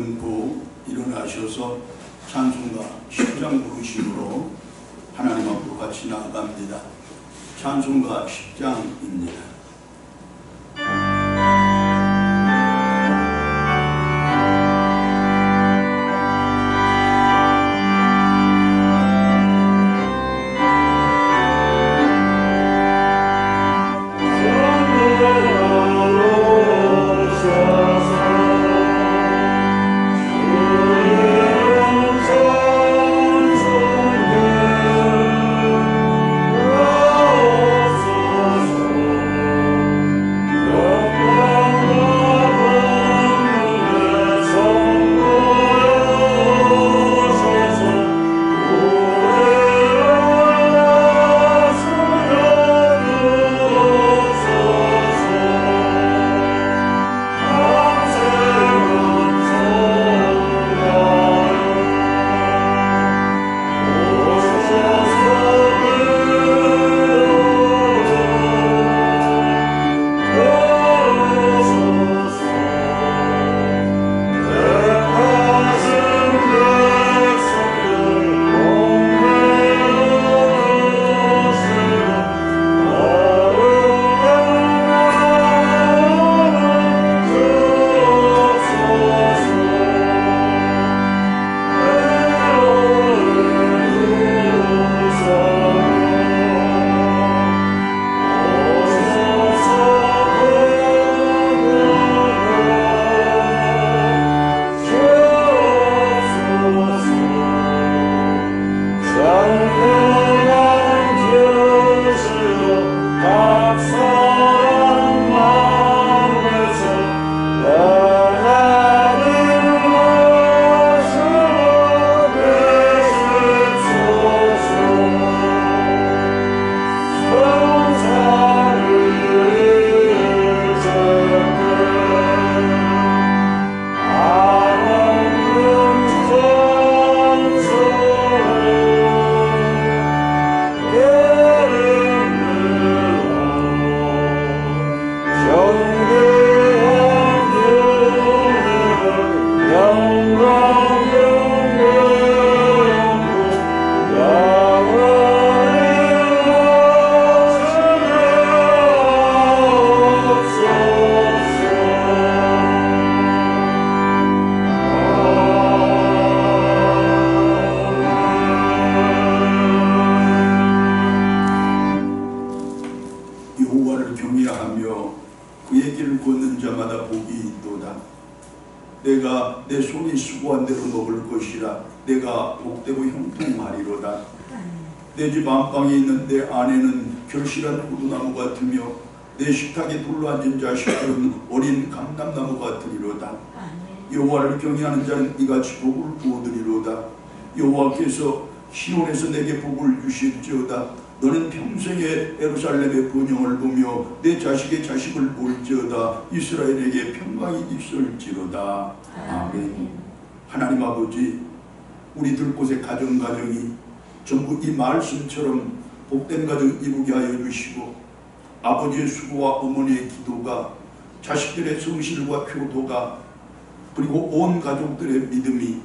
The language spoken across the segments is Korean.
분부 일어나셔서 찬송가 10장 부르심으로 하나님 앞으로 같이 나아갑니다. 찬송가 10장입니다. 내가 내 손이 수고한 대로 먹을 것이라. 내가 복되고 형통하리로다. 내 집 안방에 있는 내 아내는 결실한 포도나무 같으며 내 식탁에 둘러앉은 자식들은 어린 감람나무 같으리로다. 여호와를 경외하는 자는 이같이 복을 부어드리로다. 여호와께서 시온에서 내게 복을 주실지어다. 너는 평생에 예루살렘의 번영을 보며 내 자식의 자식을 볼지어다. 이스라엘에게 평강이 있을지로다. 아멘. 하나님 아버지, 우리들 곳의 가정이 전부 이 말씀처럼 복된 가정 이루게 하여 주시고, 아버지의 수고와 어머니의 기도가, 자식들의 성실과 효도가, 그리고 온 가족들의 믿음이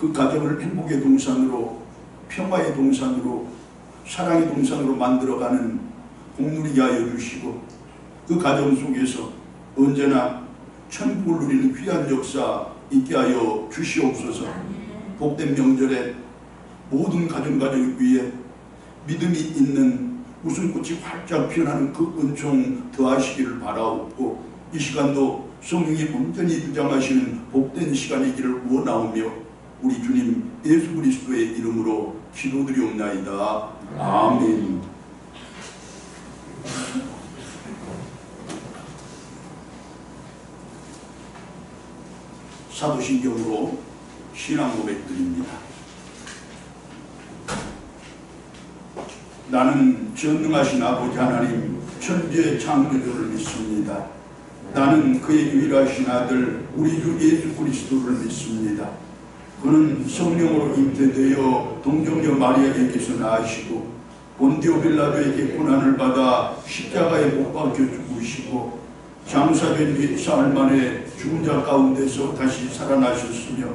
그 가정을 행복의 동산으로, 평화의 동산으로, 사랑의 동산으로 만들어가는 복누리게 하여 주시고, 그 가정 속에서 언제나 천국을 누리는 귀한 역사 있게 하여 주시옵소서. 복된 명절에 모든 가정을 위해 믿음이 있는 웃음꽃이 활짝 피어나는 그 은총 더하시기를 바라옵고, 이 시간도 성령이 온전히 등장하시는 복된 시간이기를 원하오며 우리 주님 예수 그리스도의 이름으로 기도드리옵나이다. 아멘. 사도신경으로 신앙 고백드립니다. 나는 전능하신 아버지 하나님 천지의 창조주를 믿습니다. 나는 그의 유일하신 아들 우리 주 예수 그리스도를 믿습니다. 그는 성령으로 잉태되어 동정녀 마리아에게서 나으시고 본디오 빌라도에게 고난을 받아 십자가에 못 박혀 죽으시고 장사된 뒤 사흘 만에 죽은 자 가운데서 다시 살아나셨으며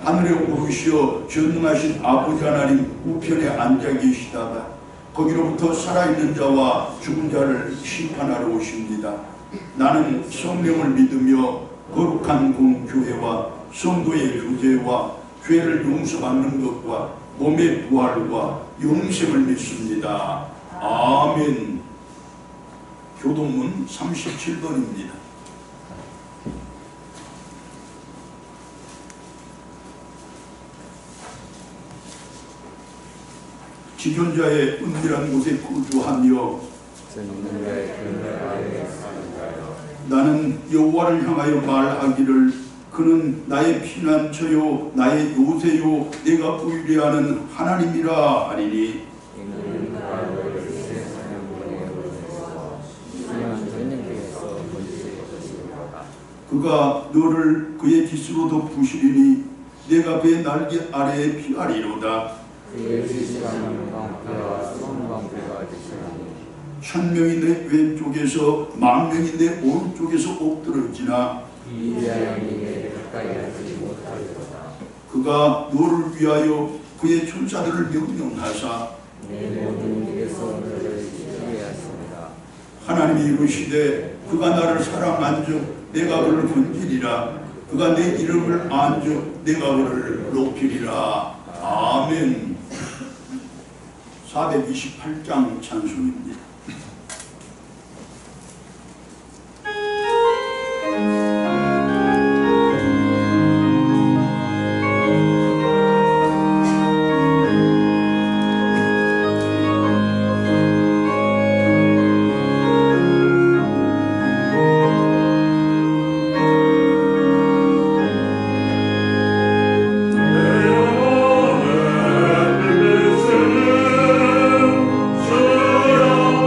하늘에 오르시어 전능하신 아버지 하나님 우편에 앉아 계시다가 거기로부터 살아있는 자와 죽은 자를 심판하러 오십니다. 나는 성령을 믿으며 거룩한 공교회와 성도의 교제와 죄를 용서받는 것과 몸의 부활과 영생을 믿습니다. 아멘. 교동문 37번입니다. 지존자의 은밀한 곳에 거주하며 나는 여호와를 향하여 말하기를 그는 나의 피난처요 나의 요새요 내가 의뢰하는 하나님이라 하리니 그가 너를 그의 깃으로 덮으시리니 내가 그의 날개 아래에 피하리로다. 천명이 내 왼쪽에서 만명이 내 오른쪽에서 엎드러지나 그가 너를 위하여 그의 천사들을 명령하사 하나님이 이르시되 그가 나를 사랑한즉 내가 그를 건지리라. 그가 내 이름을 안즉 내가 그를 높이리라. 아멘. 428장 찬송입니다. 주여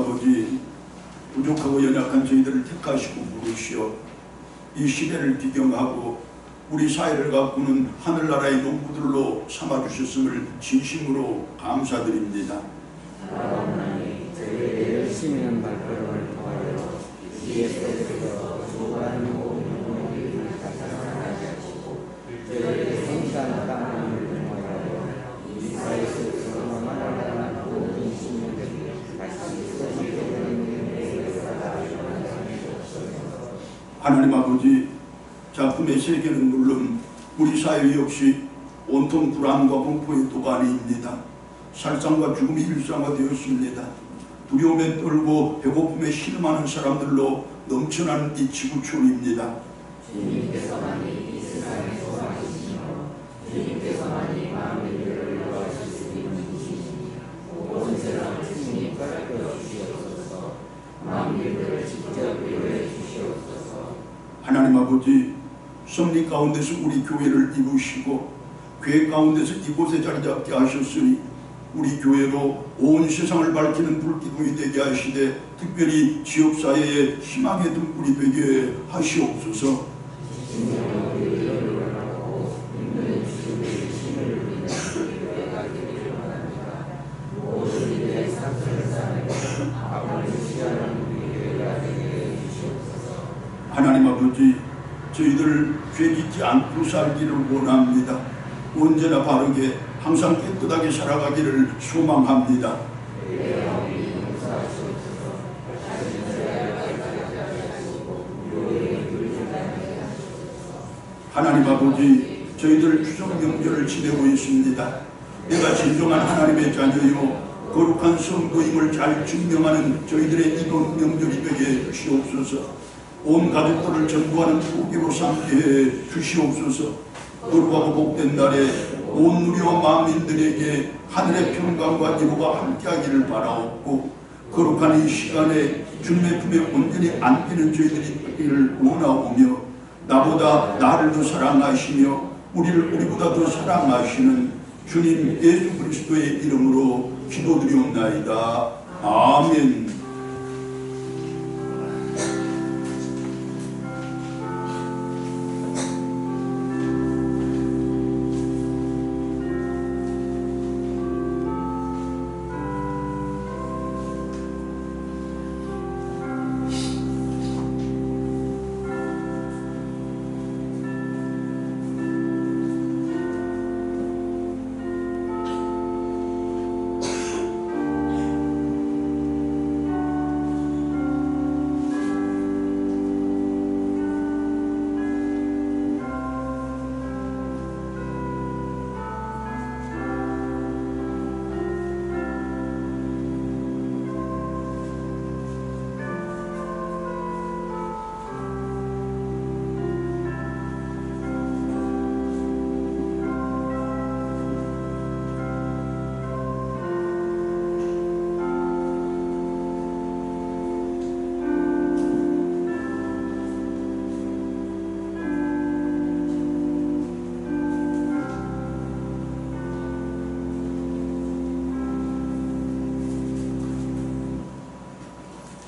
아버지, 부족하고 연약한 저희들을 택하시고 부르시어 이 시대를 비경하고 우리 사회를 가꾸는 하늘나라의 농부들로 삼아주셨음을 진심으로 감사드립니다. 하나님, 저희의 열심히 한 발걸음을 통하여 예수께서 주관하는 모든 영혼을 나타나게 하시고 저희의 성실한 땅을 통하여 이 사회에서 경험하는 모든 신령들이 다시 하나님 아버지, 작품의 세계는 물론 우리 사회 역시 온통 불안과 공포의 도가니입니다. 살상과 죽음이 일상화되었습니다. 두려움에 떨고 배고픔에 신음하는 사람들로 넘쳐나는 이 지구촌입니다. 주님께서만이 이 세상에 소망이시며 주님께서만이 마음의 위로를 요하실 수 있는 분이시니 온 세상을 주님 가르쳐 주시옵소서. 만민들을 직접 위로해 주시옵소서. 하나님 아버지, 섭리 가운데서 우리 교회를 이루시고 계획 가운데서 이곳에 자리 잡게 하셨으니 우리 교회로 온 세상을 밝히는 불기둥이 되게 하시되 특별히 지역사회의 희망의 등불이 되게 하시옵소서. 하나님 아버지, 저희들 죄짓지 않고 살기를 원합니다. 언제나 바르게 항상 깨끗하게 살아가기를 소망합니다. 하나님 아버지, 저희들 추석 명절을 지내고 있습니다. 내가 진정한 하나님의 자녀요 거룩한 성도임을 잘 증명하는 저희들의 이번 명절이 되게 주시옵소서. 온 가족들을 전부하는 복으로 삼게 해 주시옵소서. 거룩하고 복된 날에 온 누리와 만민들에게 하늘의 평강과 기로가 함께하기를 바라옵고 거룩한 이 시간에 주님의 품에 온전히 안기는 저희들이 되기를 원하오며 나보다 나를 더 사랑하시며 우리를 우리보다 더 사랑하시는 주님 예수 그리스도의 이름으로 기도드리옵나이다. 아멘.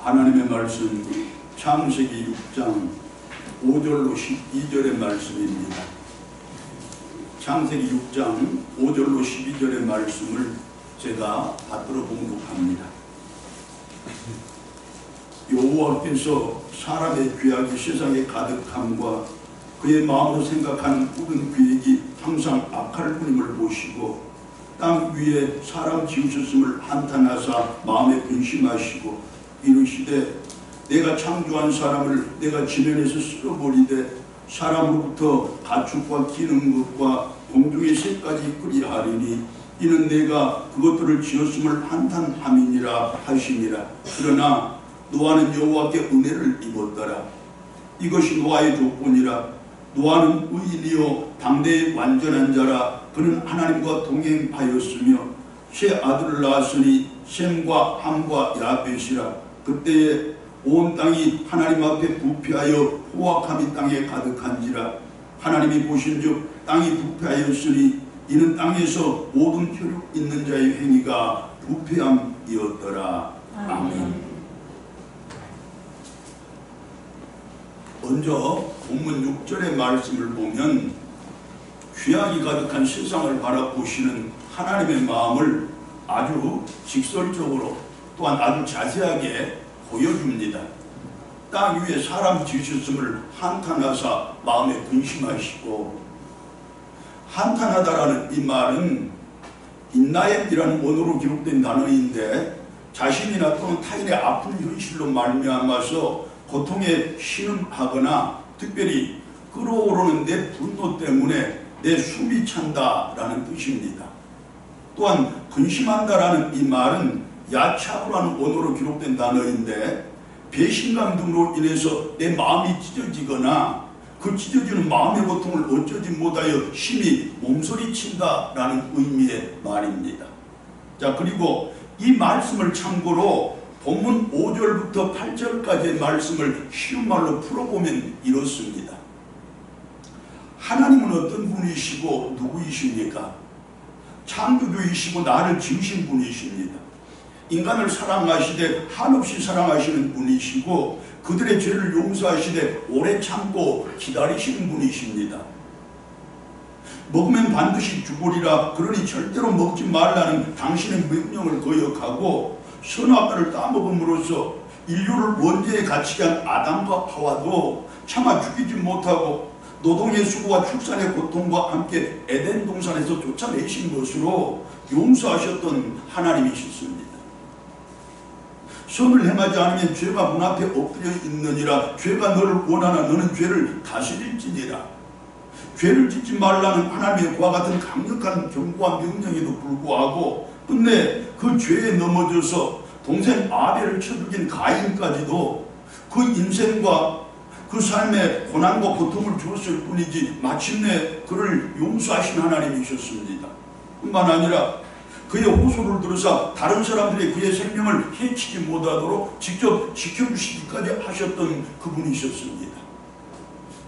하나님의 말씀 창세기 6장 5절로 12절의 말씀입니다. 창세기 6장 5절로 12절의 말씀을 제가 받들어 봉독합니다. 여호와께서 사람의 죄악이 세상에 가득함과 그의 마음으로 생각하는 모든 계획이 항상 악할 뿐임을 보시고 땅 위에 사람 지으셨음을 한탄하사 마음에 근심하시고 이르시되 내가 창조한 사람을 내가 지면에서 쓸어버리되 사람으로부터 가축과 기는 것과 공중의 새까지 끄리하리니 이는 내가 그것들을 지었음을 한탄함이니라 하시니라. 그러나 노아는 여호와께 은혜를 입었더라. 이것이 노아의 조건이라. 노아는 의인이요 당대의 완전한 자라. 그는 하나님과 동행하였으며 세 아들을 낳았으니 셈과 함과 야벳이라. 그때에 온 땅이 하나님 앞에 부패하여 포악함이 땅에 가득한지라. 하나님이 보신즉 땅이 부패하였으니 이는 땅에서 모든 혈육 있는 자의 행위가 부패함이었더라. 아멘. 먼저 본문 6절의 말씀을 보면 죄악이 가득한 세상을 바라보시는 하나님의 마음을 아주 직설적으로 또한 아주 자세하게 보여줍니다. 땅 위에 사람 지으셨음을 한탄하사 마음에 근심하시고, 한탄하다라는 이 말은 인나엠이라는 원어로 기록된 단어인데 자신이나 또는 타인의 아픈 현실로 말미암아서 고통에 신음하거나 특별히 끓어오르는 내 분노 때문에 내 숨이 찬다라는 뜻입니다. 또한 근심한다라는 이 말은 야차브라는 원어로 기록된 단어인데 배신감 등으로 인해서 내 마음이 찢어지거나 그 찢어지는 마음의 고통을 어쩌지 못하여 심히 몸소리친다라는 의미의 말입니다. 자, 그리고 이 말씀을 참고로 본문 5절부터 8절까지의 말씀을 쉬운 말로 풀어보면 이렇습니다. 하나님은 어떤 분이시고 누구이십니까? 창조주이시고 나를 지으신 분이십니다. 인간을 사랑하시되 한없이 사랑하시는 분이시고 그들의 죄를 용서하시되 오래 참고 기다리시는 분이십니다. 먹으면 반드시 죽으리라 그러니 절대로 먹지 말라는 당신의 명령을 거역하고 선악과를 따먹음으로써 인류를 원죄에 갇히게 한 아담과 하와도 차마 죽이지 못하고 노동의 수고와 출산의 고통과 함께 에덴 동산에서 쫓아내신 것으로 용서하셨던 하나님이셨습니다. 선을 행하지 않으면 죄가 문 앞에 엎드려 있느니라. 죄가 너를 원하나 너는 죄를 다스릴지니라. 죄를 짓지 말라는 하나님의 그와 같은 강력한 경고와 명령에도 불구하고 끝내 그 죄에 넘어져서 동생 아벨을 쳐 죽인 가인까지도 그 인생과 그 삶에 고난과 고통을 주었을 뿐이지 마침내 그를 용서하신 하나님이셨습니다. 뿐만 아니라 그의 호소를 들으사 다른 사람들이 그의 생명을 해치지 못하도록 직접 지켜주시기까지 하셨던 그분이셨습니다.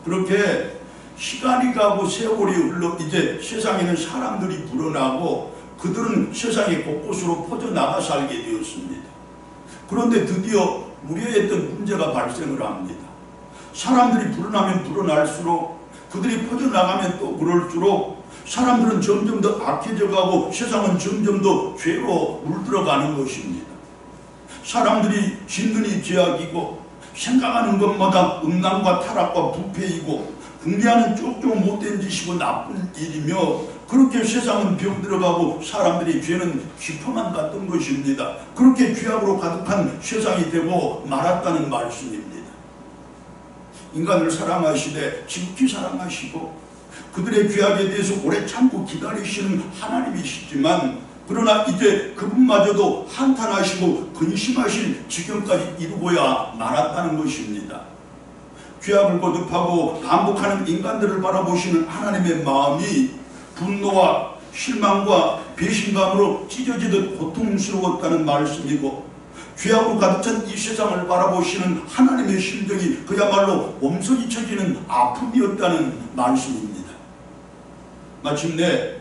그렇게 시간이 가고 세월이 흘러 이제 세상에는 사람들이 불어나고 그들은 세상의 곳곳으로 퍼져나가 살게 되었습니다. 그런데 드디어 우려했던 문제가 발생을 합니다. 사람들이 불어나면 불어날수록 그들이 퍼져나가면 또 그럴수록 사람들은 점점 더 악해져 가고 세상은 점점 더 죄로 물들어가는 것입니다. 사람들이 짓는 죄악이고 생각하는 것마다 음란과 타락과 부패이고 궁리하는 쪽쪽 못된 짓이고 나쁜 일이며 그렇게 세상은 병들어가고 사람들이 죄는 쥐포만 같던 것입니다. 그렇게 죄악으로 가득한 세상이 되고 말았다는 말씀입니다. 인간을 사랑하시되 지극히 사랑하시고 그들의 죄악에 대해서 오래 참고 기다리시는 하나님이시지만 그러나 이제 그분마저도 한탄하시고 근심하실 지경까지 이루고야 말았다는 것입니다. 죄악을 거듭하고 반복하는 인간들을 바라보시는 하나님의 마음이 분노와 실망과 배신감으로 찢어지듯 고통스러웠다는 말씀이고 죄악으로 가득 찬 이 세상을 바라보시는 하나님의 심정이 그야말로 몸서리쳐지는 아픔이었다는 말씀입니다. 마침내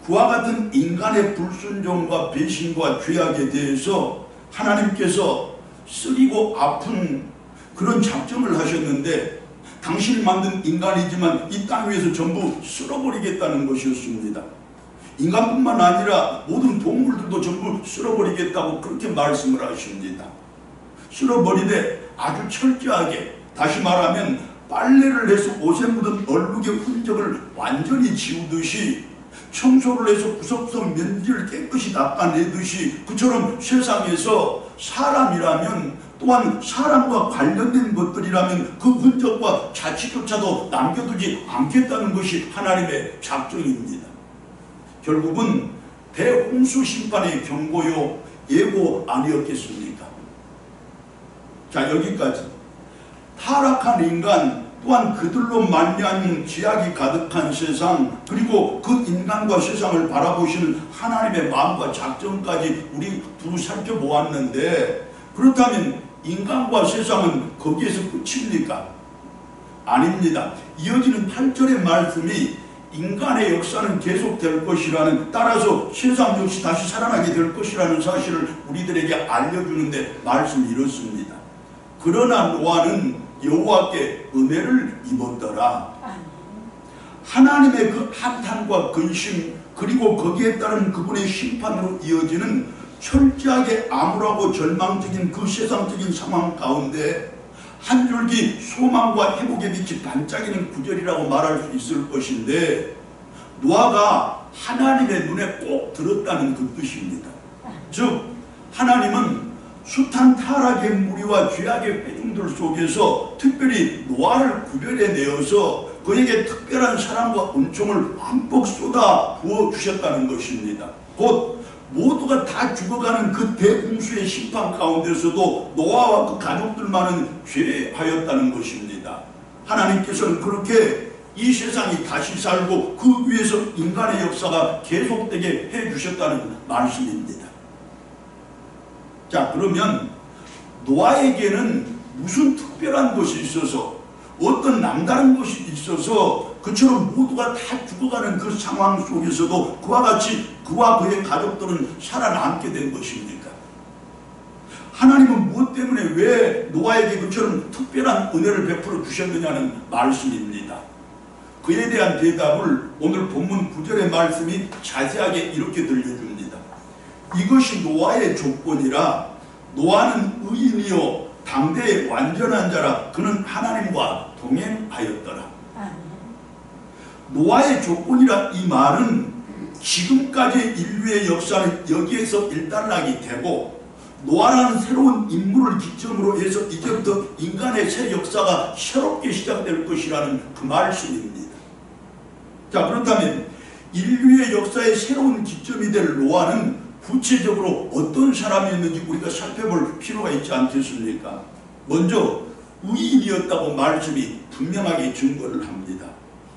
그와 같은 인간의 불순종과 배신과 죄악에 대해서 하나님께서 쓰리고 아픈 그런 작정을 하셨는데 당신이 만든 인간이지만 이 땅 위에서 전부 쓸어버리겠다는 것이었습니다. 인간뿐만 아니라 모든 동물들도 전부 쓸어버리겠다고 그렇게 말씀을 하십니다. 쓸어버리되 아주 철저하게, 다시 말하면 빨래를 해서 옷에 묻은 얼룩의 흔적을 완전히 지우듯이 청소를 해서 구석구석 먼지를 깨끗이 닦아내듯이 그처럼 세상에서 사람이라면 또한 사람과 관련된 것들이라면 그 흔적과 자취조차도 남겨두지 않겠다는 것이 하나님의 작정입니다. 결국은 대홍수 심판의 경고요 예고 아니었겠습니까? 자, 여기까지 타락한 인간 또한 그들로 말미암은 죄악이 가득한 세상 그리고 그 인간과 세상을 바라보시는 하나님의 마음과 작정까지 우리 두루 살펴보았는데 그렇다면 인간과 세상은 거기에서 끝입니까? 아닙니다. 이어지는 8절의 말씀이 인간의 역사는 계속될 것이라는, 따라서 세상 역시 다시 살아나게 될 것이라는 사실을 우리들에게 알려주는데 말씀이 이렇습니다. 그러나 노아는 여호와께 은혜를 입었더라. 하나님의 그 한탄과 근심 그리고 거기에 따른 그분의 심판으로 이어지는 철저하게 암울하고 절망적인 그 세상적인 상황 가운데 한 줄기 소망과 회복의 빛이 반짝이는 구절이라고 말할 수 있을 것인데, 노아가 하나님의 눈에 꼭 들었다는 그 뜻입니다. 즉 하나님은 숱한 타락의 무리와 죄악의 회중들 속에서 특별히 노아를 구별해내어서 그에게 특별한 사랑과 은총을 흠뻑 쏟아 부어주셨다는 것입니다. 곧 모두가 다 죽어가는 그 대홍수의 심판 가운데서도 노아와 그 가족들만은 죄하였다는 것입니다. 하나님께서는 그렇게 이 세상이 다시 살고 그 위에서 인간의 역사가 계속되게 해주셨다는 말씀입니다. 자, 그러면 노아에게는 무슨 특별한 것이 있어서, 어떤 남다른 것이 있어서 그처럼 모두가 다 죽어가는 그 상황 속에서도 그와 같이 그와 그의 가족들은 살아남게 된 것입니까? 하나님은 무엇 때문에 왜 노아에게 그처럼 특별한 은혜를 베풀어 주셨느냐는 말씀입니다. 그에 대한 대답을 오늘 본문 9절의 말씀이 자세하게 이렇게 들려줍니다. 이것이 노아의 조건이라. 노아는 의인이요 당대의 완전한 자라. 그는 하나님과 동행하였더라. 노아의 조건이라 이 말은 지금까지의 인류의 역사는 여기에서 일단락이 되고, 노아라는 새로운 인물을 기점으로 해서 이제부터 인간의 새 역사가 새롭게 시작될 것이라는 그 말씀입니다. 자, 그렇다면 인류의 역사의 새로운 기점이 될 노아는 구체적으로 어떤 사람이었는지 우리가 살펴볼 필요가 있지 않겠습니까? 먼저 의인이었다고 말씀이 분명하게 증거를 합니다.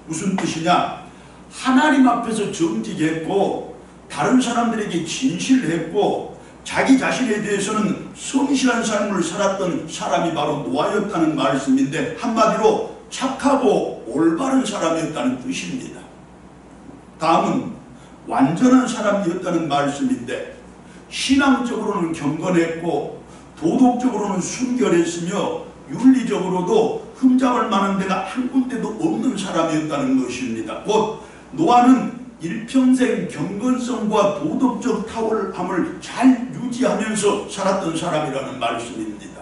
무슨 뜻이냐? 하나님 앞에서 정직했고 다른 사람들에게 진실했고 자기 자신에 대해서는 성실한 삶을 살았던 사람이 바로 노아였다는 말씀인데, 한마디로 착하고 올바른 사람이었다는 뜻입니다. 다음은 완전한 사람이었다는 말씀인데, 신앙적으로는 경건했고 도덕적으로는 순결했으며 윤리적으로도 흠잡을 만한 데가 한 군데도 없는 사람이었다는 것입니다. 곧 노아는 일평생 경건성과 도덕적 탁월함을 잘 유지하면서 살았던 사람이라는 말씀입니다.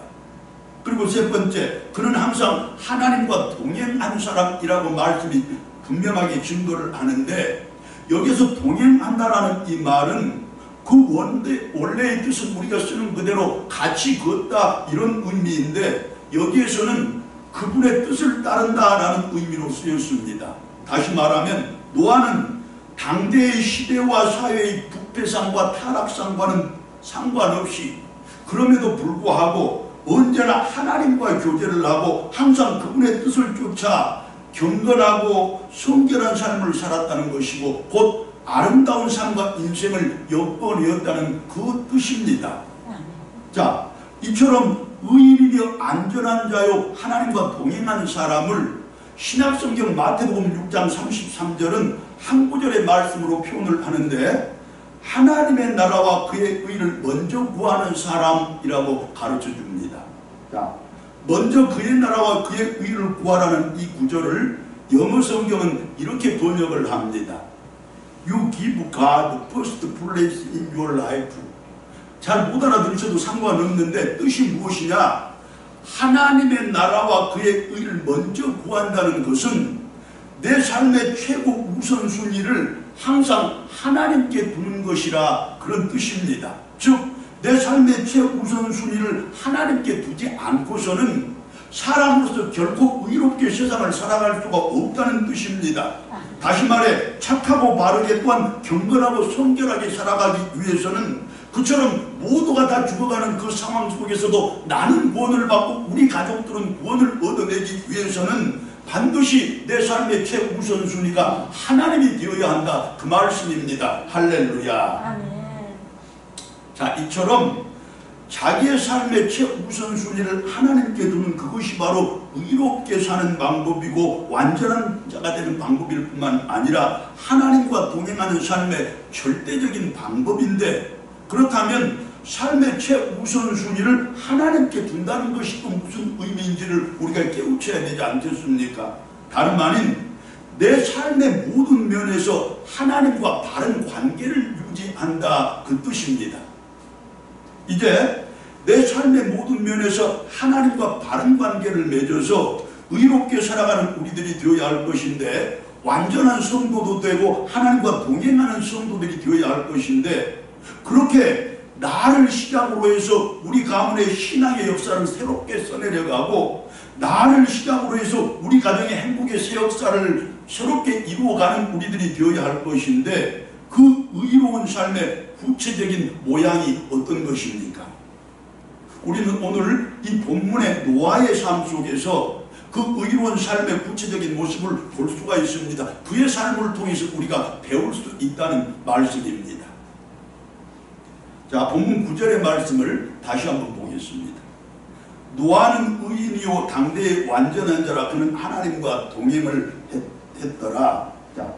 그리고 세 번째, 그는 항상 하나님과 동행한 사람이라고 말씀이 분명하게 증거를 하는데, 여기서 동행한다라는 이 말은 그 원래의 뜻은 우리가 쓰는 그대로 같이 걷다 이런 의미인데, 여기에서는 그분의 뜻을 따른다라는 의미로 쓰였습니다. 다시 말하면 노아는 당대의 시대와 사회의 부패상과 타락상과는 상관없이, 그럼에도 불구하고 언제나 하나님과 교제를 하고 항상 그분의 뜻을 쫓아 경건하고 성결한 삶을 살았다는 것이고, 곧 아름다운 삶과 인생을 엿보내었다는 그 뜻입니다. 자, 이처럼 의인이며 안전한 자요 하나님과 동행한 사람을 신약성경 마태복음 6장 33절은 한 구절의 말씀으로 표현을 하는데, 하나님의 나라와 그의 의를 먼저 구하는 사람이라고 가르쳐 줍니다. 자, 먼저 그의 나라와 그의 의를 구하라는 이 구절을 영어 성경은 이렇게 번역을 합니다. You give God the first place in your life. 잘 못 알아들으셔도 상관없는데 뜻이 무엇이냐? 하나님의 나라와 그의 의를 먼저 구한다는 것은 내 삶의 최고 우선순위를 항상 하나님께 두는 것이라 그런 뜻입니다. 즉 내 삶의 최우선순위를 하나님께 두지 않고서는 사람으로서 결코 의롭게 세상을 살아갈 수가 없다는 뜻입니다. 다시 말해 착하고 바르게 또한 경건하고 성결하게 살아가기 위해서는 그처럼 모두가 다 죽어가는 그 상황 속에서도 나는 구원을 받고 우리 가족들은 구원을 얻어내기 위해서는 반드시 내 삶의 최우선순위가 하나님이 되어야 한다, 그 말씀입니다. 할렐루야. 아멘. 자, 이처럼 자기의 삶의 최우선순위를 하나님께 두는 그것이 바로 의롭게 사는 방법이고 완전한 자가 되는 방법일 뿐만 아니라 하나님과 동행하는 삶의 절대적인 방법인데, 그렇다면 삶의 최우선순위를 하나님께 둔다는 것이 또 무슨 의미인지를 우리가 깨우쳐야 되지 않겠습니까? 다름 아닌 내 삶의 모든 면에서 하나님과 바른 관계를 유지한다, 그 뜻입니다. 이제 내 삶의 모든 면에서 하나님과 바른 관계를 맺어서 의롭게 살아가는 우리들이 되어야 할 것인데, 완전한 성도도 되고 하나님과 동행하는 성도들이 되어야 할 것인데, 그렇게 나를 시작으로 해서 우리 가문의 신앙의 역사를 새롭게 써내려가고, 나를 시작으로 해서 우리 가정의 행복의 새 역사를 새롭게 이루어가는 우리들이 되어야 할 것인데, 그 의로운 삶의 구체적인 모양이 어떤 것입니까? 우리는 오늘 이 본문의 노아의 삶 속에서 그 의로운 삶의 구체적인 모습을 볼 수가 있습니다. 그의 삶을 통해서 우리가 배울 수 있다는 말씀입니다. 자, 본문 9절의 말씀을 다시 한번 보겠습니다. 노아는 의인이요 당대의 완전한 자라. 그는 하나님과 동행을 했더라. 자,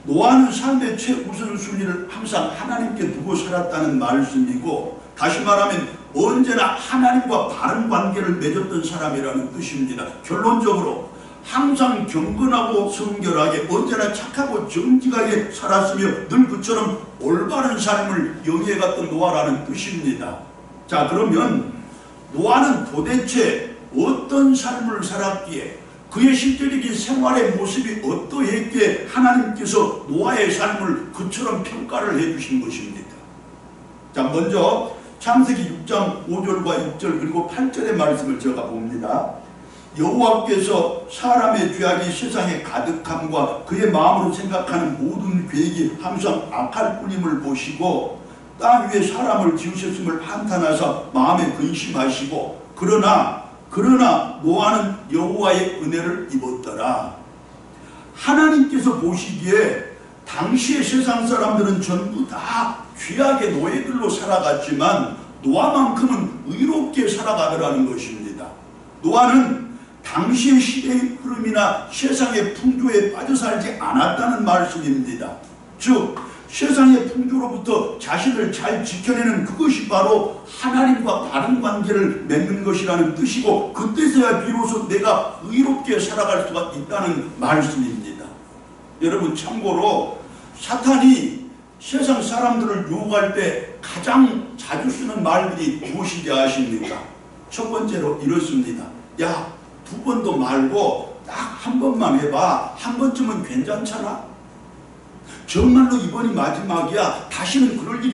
노아는 삶의 최우선순위를 항상 하나님께 두고 살았다는 말씀이고, 다시 말하면 언제나 하나님과 바른 관계를 맺었던 사람이라는 뜻입니다. 결론적으로 항상 경건하고 성결하게, 언제나 착하고 정직하게 살았으며 늘 그처럼 올바른 삶을 영위해갔던 노아라는 뜻입니다. 자, 그러면 노아는 도대체 어떤 삶을 살았기에, 그의 실제적인 생활의 모습이 어떠했기에 하나님께서 노아의 삶을 그처럼 평가를 해주신 것입니까? 자, 먼저 창세기 6장 5절과 6절 그리고 8절의 말씀을 제가 봅니다. 여호와께서 사람의 죄악이 세상에 가득함과 그의 마음으로 생각하는 모든 계획이 항상 악할 뿐임을 보시고 땅 위에 사람을 지으셨음을 한탄하사 마음에 근심하시고, 그러나 노아는 여호와의 은혜를 입었더라. 하나님께서 보시기에 당시의 세상 사람들은 전부 다 죄악의 노예들로 살아갔지만 노아만큼은 의롭게 살아가더라는 것입니다. 노아는 당시의 시대의 흐름이나 세상의 풍조에 빠져 살지 않았다는 말씀입니다. 즉 세상의 풍조로부터 자신을 잘 지켜내는 그것이 바로 하나님과 바른 관계를 맺는 것이라는 뜻이고, 그때서야 비로소 내가 의롭게 살아갈 수가 있다는 말씀입니다. 여러분, 참고로 사탄이 세상 사람들을 유혹할 때 가장 자주 쓰는 말들이 무엇인지 아십니까? 첫 번째로 이렇습니다. 야, 두 번도 말고 딱 한 번만 해봐. 한 번쯤은 괜찮잖아. 정말로 이번이 마지막이야. 다시는 그럴 일